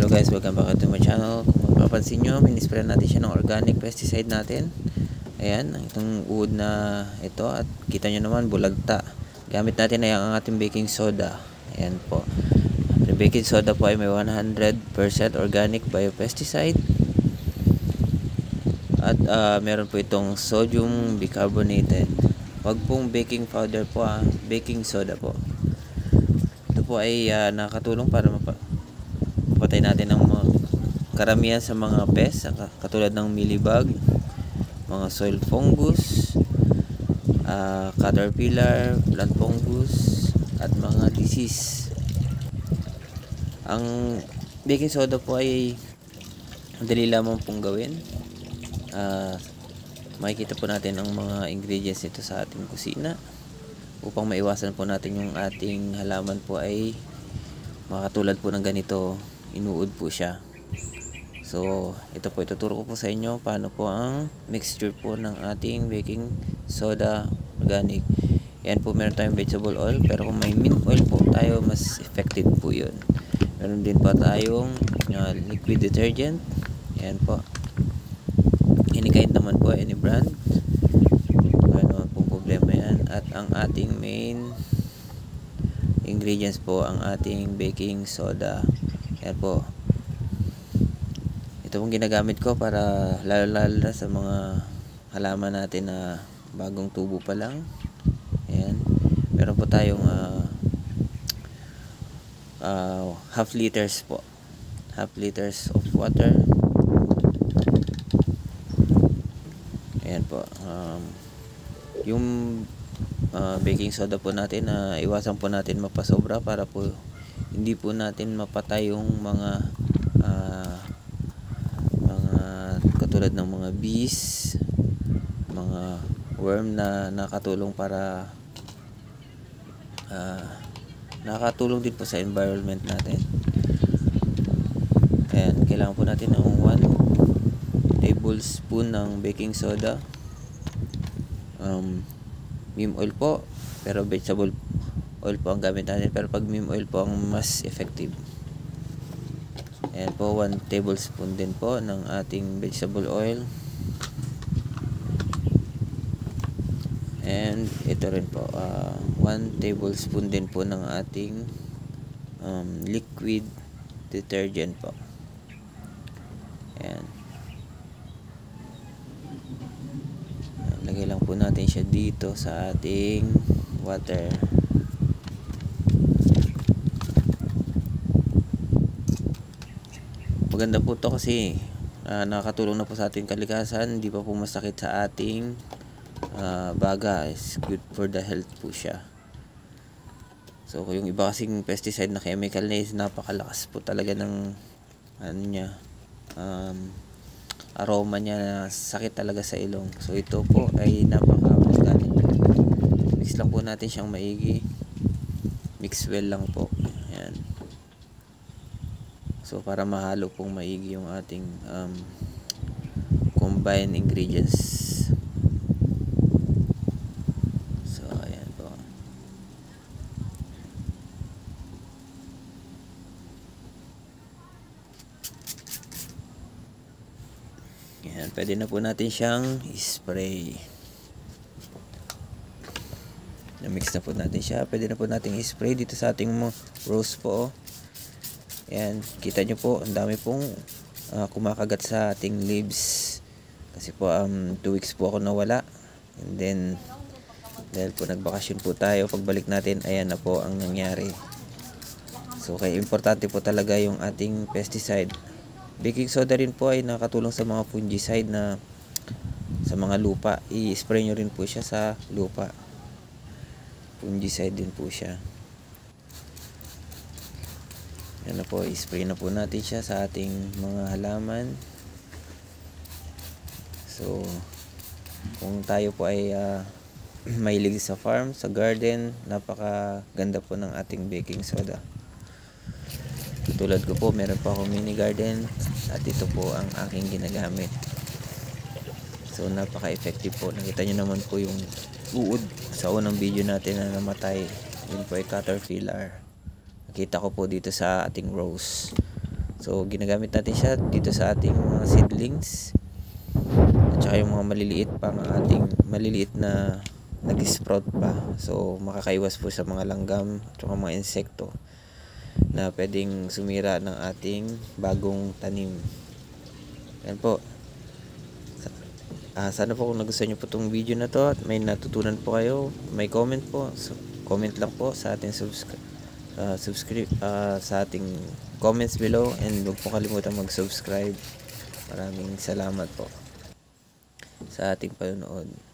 Hello guys, welcome back to my channel. Kung mapapansin nyo, minispray natin siya ng organic pesticide natin. Ayan, itong uod na ito. At kita nyo naman, bulagta. Gamit natin ay ang ating baking soda. Ayan po. Ang baking soda po ay may 100% organic biopesticide. At meron po itong sodium bicarbonated. Wag pong baking powder po, baking soda po. Ito po ay nakakatulong para mapatay natin ang mga karamihan sa mga pests katulad ng mealybug, mga soil fungus, caterpillar, plant fungus, at mga disease. Ang baking soda po ay dali lamang pong gawin. Makikita po natin ang mga ingredients nito sa ating kusina upang maiwasan po natin yung ating halaman po ay makatulad po ng ganito, inuud po siya. So ito po, ituturo ko po sa inyo paano po ang mixture po ng ating baking soda organic. Yan po, meron tayong vegetable oil, pero kung may mint oil po tayo, mas effective po yun. Meron din po tayong liquid detergent. Yan po, any kind naman po, any brand, ano pong problema yan. At ang ating main ingredients po, ang ating baking soda. Yan po, ito pong ginagamit ko para lalo na sa mga halaman natin na bagong tubo pa lang. Ayan, meron po tayong half liters po, half liters of water. Ayan po, yung baking soda po natin, iwasan po natin mapasobra para po hindi po natin mapatay yung mga katulad ng mga bees, mga worm na nakatulong para nakatulong din po sa environment natin. Ayan, kailangan po natin ng 1 tablespoon ng baking soda. Neem oil po, pero vegetable oil po ang gamit natin, pero pag neem oil po ang mas effective. Ayan po, 1 tablespoon din po ng ating vegetable oil. And ito rin po, 1 tablespoon din po ng ating liquid detergent po. Ayan, lagay lang po natin siya dito sa ating water. Maganda po to kasi nakakatulong na po sa ating kalikasan, hindi pa po masakit sa ating baga. Is good for the health po siya. So yung iba kasing pesticide na chemical na is napakalakas po talaga ng aroma niya, na sakit talaga sa ilong. So ito po ay napaka-organic. Mix lang po natin siyang maigi, mix well lang po. Ayan. So para mahalo pong maigi yung ating combined ingredients. So ayan po. Ayan, pwede na po natin siyang spray. Na-mix na po natin siya. Pwede na po natin i-spray dito sa ating rose po. Ayan, kita nyo po, ang dami pong kumakagat sa ating leaves. Kasi po 2 weeks po ako nawala. And then dahil po nagbakasyon po tayo, pagbalik natin, ayan na po ang nangyari. So kaya importante po talaga yung ating pesticide. Baking soda rin po ay nakatulong sa mga fungicide na sa mga lupa. I-spray nyo rin po siya sa lupa. Fungicide din po siya. Yan na po, i-spray na po natin siya sa ating mga halaman. So kung tayo po ay mahilig sa farm, sa garden, napakaganda po ng ating baking soda. Tulad ko po, meron po ako mini garden at ito po ang aking ginagamit. So napaka-effective po. Nakita nyo naman po yung uod sa unang video natin na namatay. Yun po ay caterpillar. Nakita ko po dito sa ating rose. So ginagamit natin siya dito sa ating mga seedlings at saka yung mga maliliit na nag-sprout pa. So makakaiwas po sa mga langgam at saka mga insekto na pwedeng sumira ng ating bagong tanim. Yan po. Sana po kung nagustuhan nyo po itong video na to at may natutunan po kayo, may comment po. So, comment lang po sa ating sa ating comments below, and huwag po kalimutan mag-subscribe. Maraming salamat po sa ating panonood.